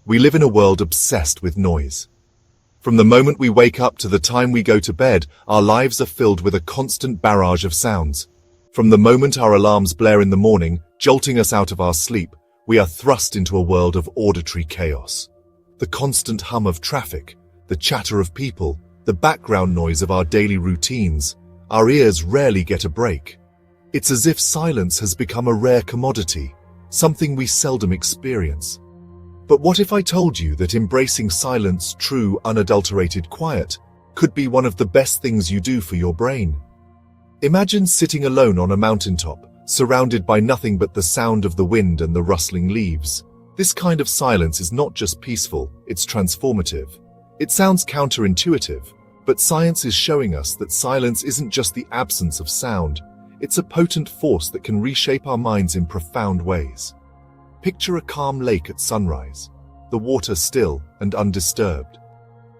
We live in a world obsessed with noise. From the moment we wake up to the time we go to bed, our lives are filled with a constant barrage of sounds. From the moment our alarms blare in the morning, jolting us out of our sleep, we are thrust into a world of auditory chaos. The constant hum of traffic, the chatter of people, the background noise of our daily routines, our ears rarely get a break. It's as if silence has become a rare commodity, something we seldom experience. But what if I told you that embracing silence, true, unadulterated quiet, could be one of the best things you do for your brain? Imagine sitting alone on a mountaintop, surrounded by nothing but the sound of the wind and the rustling leaves. This kind of silence is not just peaceful, it's transformative. It sounds counterintuitive, but science is showing us that silence isn't just the absence of sound, it's a potent force that can reshape our minds in profound ways. Picture a calm lake at sunrise, the water still and undisturbed.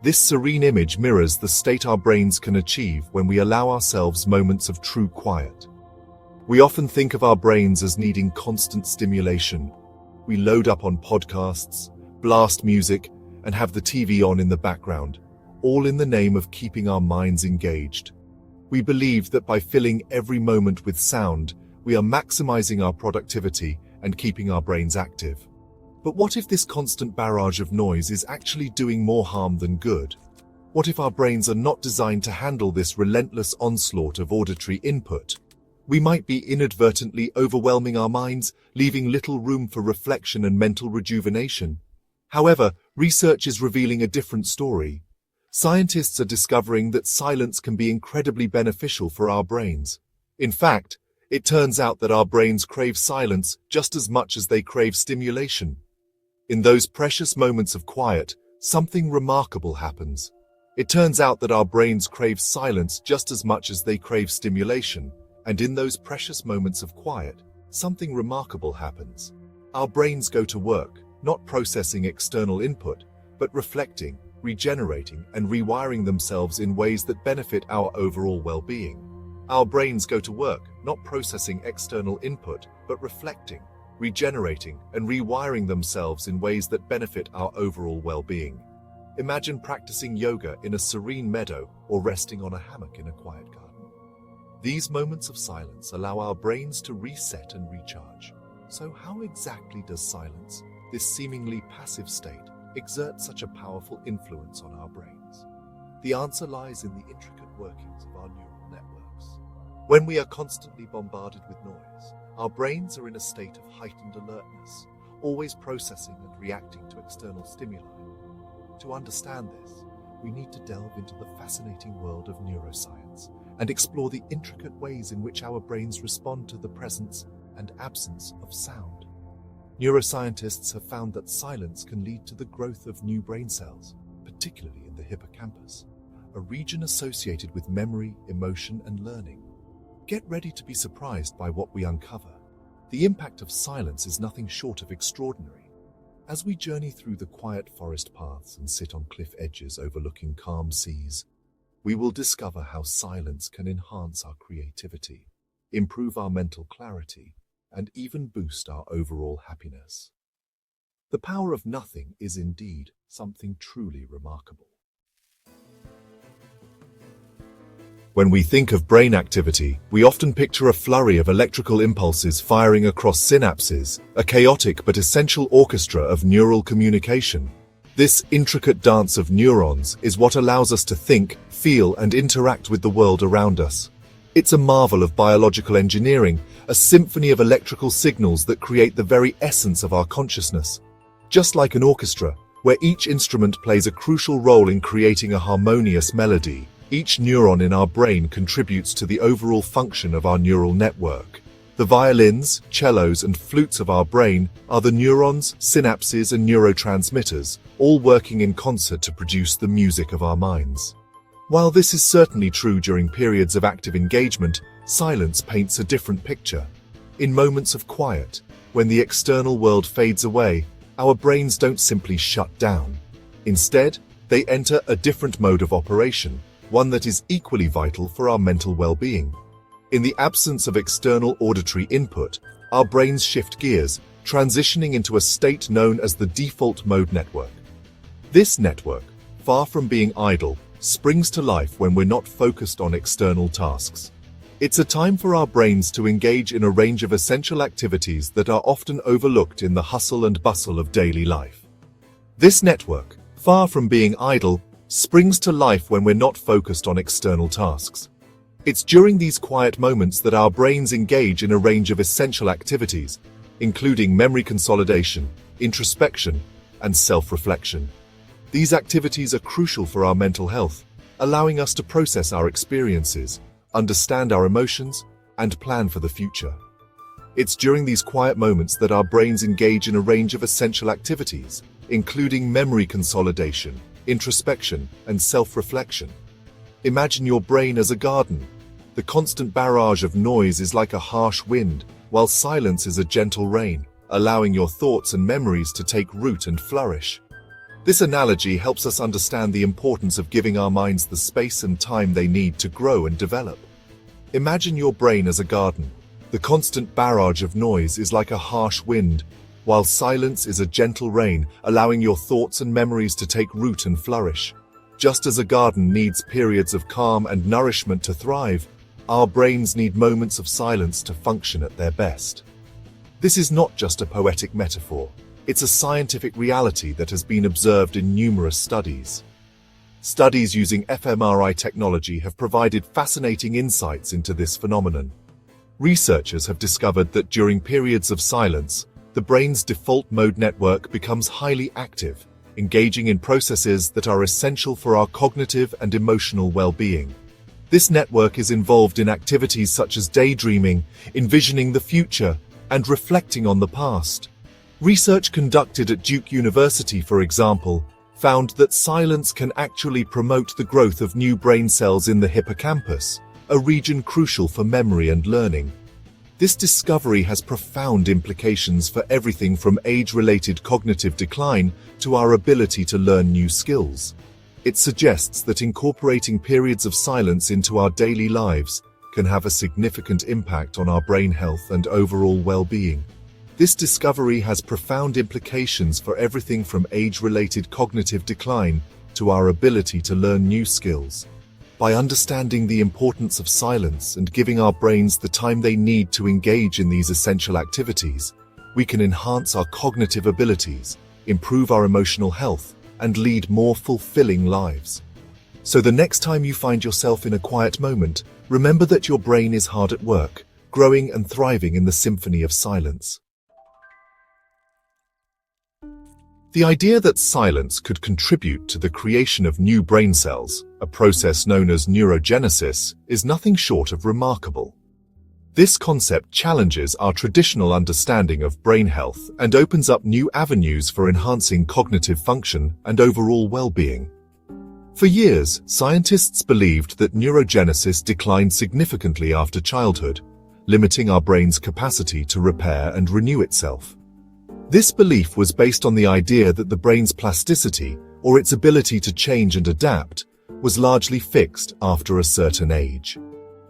This serene image mirrors the state our brains can achieve when we allow ourselves moments of true quiet. We often think of our brains as needing constant stimulation. We load up on podcasts, blast music, and have the TV on in the background, all in the name of keeping our minds engaged. We believe that by filling every moment with sound, we are maximizing our productivity and keeping our brains active. But what if this constant barrage of noise is actually doing more harm than good? What if our brains are not designed to handle this relentless onslaught of auditory input? We might be inadvertently overwhelming our minds, leaving little room for reflection and mental rejuvenation. However, research is revealing a different story. Scientists are discovering that silence can be incredibly beneficial for our brains. In fact, it turns out that our brains crave silence just as much as they crave stimulation. In those precious moments of quiet, something remarkable happens. It turns out that our brains crave silence just as much as they crave stimulation, and in those precious moments of quiet, something remarkable happens. Our brains go to work, not processing external input, but reflecting, regenerating, and rewiring themselves in ways that benefit our overall well-being. Our brains go to work, not processing external input, but reflecting, regenerating, and rewiring themselves in ways that benefit our overall well-being. Imagine practicing yoga in a serene meadow or resting on a hammock in a quiet garden. These moments of silence allow our brains to reset and recharge. So how exactly does silence, this seemingly passive state, exert such a powerful influence on our brains? The answer lies in the intricate workings of our neural networks. When we are constantly bombarded with noise, our brains are in a state of heightened alertness, always processing and reacting to external stimuli. To understand this, we need to delve into the fascinating world of neuroscience and explore the intricate ways in which our brains respond to the presence and absence of sound. Neuroscientists have found that silence can lead to the growth of new brain cells, particularly in the hippocampus, a region associated with memory, emotion, and learning. Get ready to be surprised by what we uncover. The impact of silence is nothing short of extraordinary. As we journey through the quiet forest paths and sit on cliff edges overlooking calm seas, we will discover how silence can enhance our creativity, improve our mental clarity, and even boost our overall happiness. The power of nothing is indeed something truly remarkable. When we think of brain activity, we often picture a flurry of electrical impulses firing across synapses, a chaotic but essential orchestra of neural communication. This intricate dance of neurons is what allows us to think, feel, and interact with the world around us. It's a marvel of biological engineering, a symphony of electrical signals that create the very essence of our consciousness. Just like an orchestra, where each instrument plays a crucial role in creating a harmonious melody, each neuron in our brain contributes to the overall function of our neural network. The violins, cellos, and flutes of our brain are the neurons, synapses, and neurotransmitters, all working in concert to produce the music of our minds. While this is certainly true during periods of active engagement, silence paints a different picture. In moments of quiet, when the external world fades away, our brains don't simply shut down. Instead, they enter a different mode of operation, one that is equally vital for our mental well-being. In the absence of external auditory input, our brains shift gears, transitioning into a state known as the default mode network. This network, far from being idle, springs to life when we're not focused on external tasks. It's a time for our brains to engage in a range of essential activities that are often overlooked in the hustle and bustle of daily life. This network, far from being idle, springs to life when we're not focused on external tasks. It's during these quiet moments that our brains engage in a range of essential activities, including memory consolidation, introspection, and self-reflection. These activities are crucial for our mental health, allowing us to process our experiences, understand our emotions, and plan for the future. It's during these quiet moments that our brains engage in a range of essential activities, including memory consolidation, introspection, and self-reflection. Imagine your brain as a garden. The constant barrage of noise is like a harsh wind, while silence is a gentle rain, allowing your thoughts and memories to take root and flourish. This analogy helps us understand the importance of giving our minds the space and time they need to grow and develop. Imagine your brain as a garden. The constant barrage of noise is like a harsh wind, while silence is a gentle rain, allowing your thoughts and memories to take root and flourish. Just as a garden needs periods of calm and nourishment to thrive, our brains need moments of silence to function at their best. This is not just a poetic metaphor. It's a scientific reality that has been observed in numerous studies. Studies using fMRI technology have provided fascinating insights into this phenomenon. Researchers have discovered that during periods of silence, the brain's default mode network becomes highly active, engaging in processes that are essential for our cognitive and emotional well-being. This network is involved in activities such as daydreaming, envisioning the future, and reflecting on the past. Research conducted at Duke University, for example, found that silence can actually promote the growth of new brain cells in the hippocampus, a region crucial for memory and learning. This discovery has profound implications for everything from age-related cognitive decline to our ability to learn new skills. It suggests that incorporating periods of silence into our daily lives can have a significant impact on our brain health and overall well-being. This discovery has profound implications for everything from age-related cognitive decline to our ability to learn new skills. By understanding the importance of silence and giving our brains the time they need to engage in these essential activities, we can enhance our cognitive abilities, improve our emotional health, and lead more fulfilling lives. So the next time you find yourself in a quiet moment, remember that your brain is hard at work, growing and thriving in the symphony of silence. The idea that silence could contribute to the creation of new brain cells, a process known as neurogenesis, is nothing short of remarkable. This concept challenges our traditional understanding of brain health and opens up new avenues for enhancing cognitive function and overall well-being. For years, scientists believed that neurogenesis declined significantly after childhood, limiting our brain's capacity to repair and renew itself. This belief was based on the idea that the brain's plasticity, or its ability to change and adapt, was largely fixed after a certain age.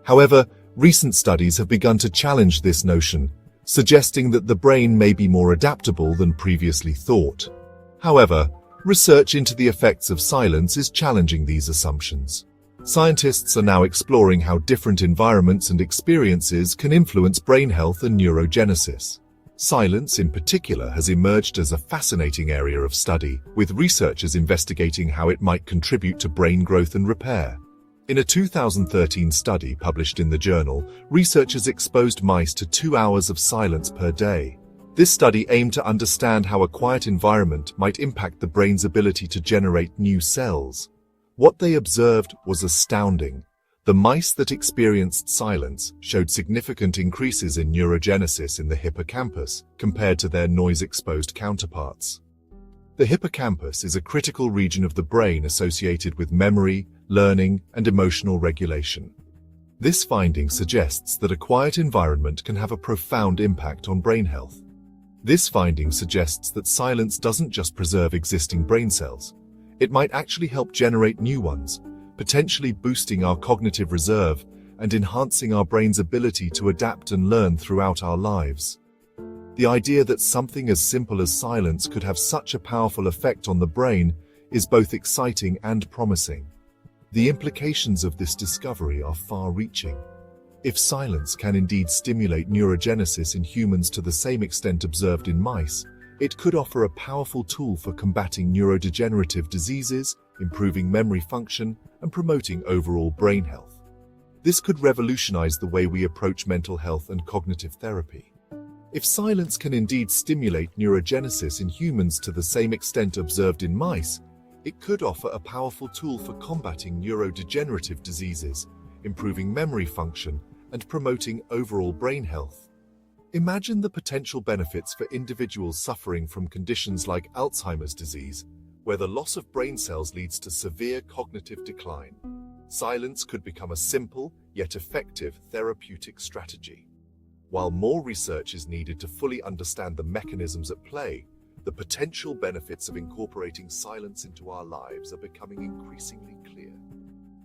However, recent studies have begun to challenge this notion, suggesting that the brain may be more adaptable than previously thought. However, research into the effects of silence is challenging these assumptions. Scientists are now exploring how different environments and experiences can influence brain health and neurogenesis. Silence, in particular, has emerged as a fascinating area of study, with researchers investigating how it might contribute to brain growth and repair. In a 2013 study published in the journal, researchers exposed mice to 2 hours of silence per day. This study aimed to understand how a quiet environment might impact the brain's ability to generate new cells. What they observed was astounding. The mice that experienced silence showed significant increases in neurogenesis in the hippocampus compared to their noise-exposed counterparts. The hippocampus is a critical region of the brain associated with memory, learning, and emotional regulation. This finding suggests that a quiet environment can have a profound impact on brain health. This finding suggests that silence doesn't just preserve existing brain cells. It might actually help generate new ones, potentially boosting our cognitive reserve and enhancing our brain's ability to adapt and learn throughout our lives. The idea that something as simple as silence could have such a powerful effect on the brain is both exciting and promising. The implications of this discovery are far-reaching. If silence can indeed stimulate neurogenesis in humans to the same extent observed in mice, it could offer a powerful tool for combating neurodegenerative diseases, improving memory function, and promoting overall brain health. This could revolutionize the way we approach mental health and cognitive therapy. If silence can indeed stimulate neurogenesis in humans to the same extent observed in mice, it could offer a powerful tool for combating neurodegenerative diseases, improving memory function, and promoting overall brain health. Imagine the potential benefits for individuals suffering from conditions like Alzheimer's disease, where the loss of brain cells leads to severe cognitive decline. Silence could become a simple, yet effective therapeutic strategy. While more research is needed to fully understand the mechanisms at play, the potential benefits of incorporating silence into our lives are becoming increasingly clear.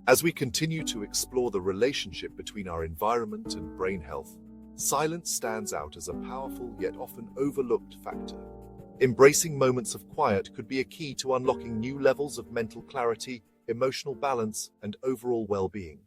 As we continue to explore the relationship between our environment and brain health, silence stands out as a powerful yet often overlooked factor. Embracing moments of quiet could be a key to unlocking new levels of mental clarity, emotional balance, and overall well-being.